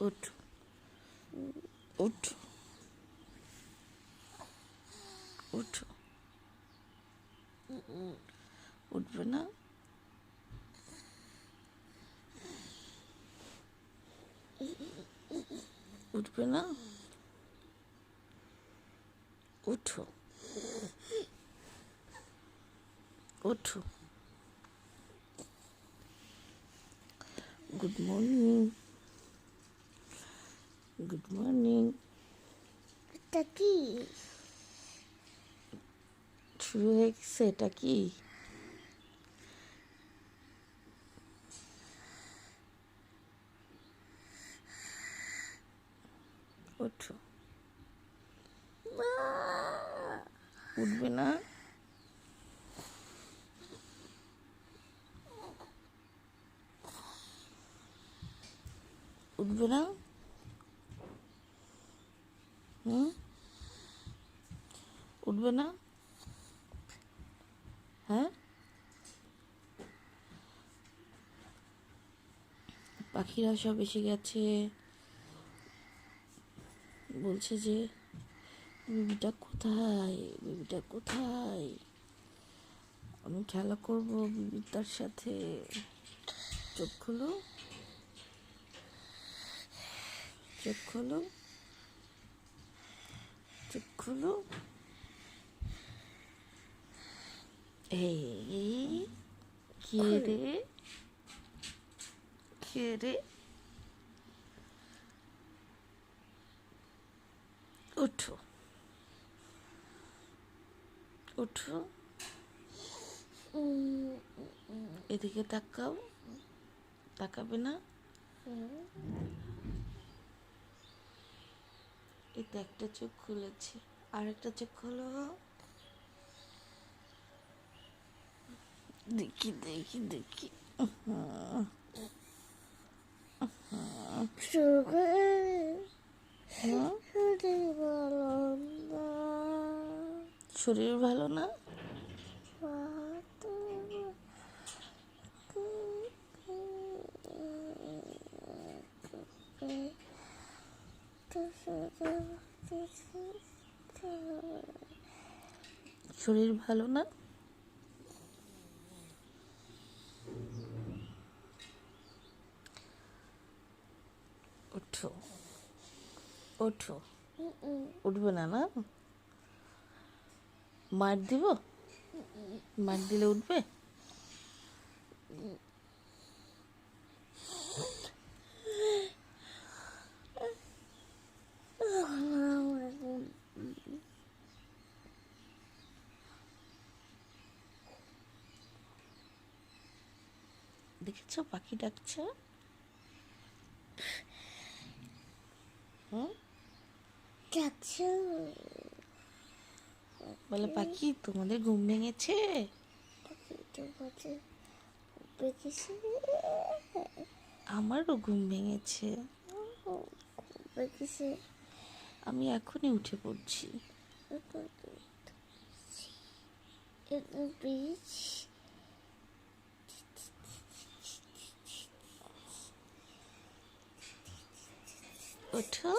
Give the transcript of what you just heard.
উঠ উঠ উঠ উঠবে না? উঠবে না? উঠো উঠো। Good morning, good morning. এটা কি শুরু হয়ে গেছে? এটা কি? ওঠো। উঠবে না? উঠবে না? উঠবে না? হ্যাঁ, পাখিরা সব এসে গেছে, বলছে যে বেবিটা কোথায়, বেবিটা কোথায়? আমি খেলা করব বেবিটার সাথে। চোখ খোলো, চোখ খোলো, চোখ খোলো। এই কে রে, কে রে? ওঠো ওঠো, এদিকে তাকাও। তাকাবে না? এতে একটা চোখ খুলেছে, আর একটা চোখ খোলো। দেখি দেখি দেখি। শরীর ভালো না? শরীর ভালো না? ওঠো ওঠো। উঠবে না? না, মার দিব? মার দিলে উঠবে? দেখেছো পাখি ডাকছে? বলে পাখি তোমাদের ঘুম ভেঙেছে? আমারও ঘুম ভেঙেছে, আমি এখনই উঠে পড়ছি। ওঠো।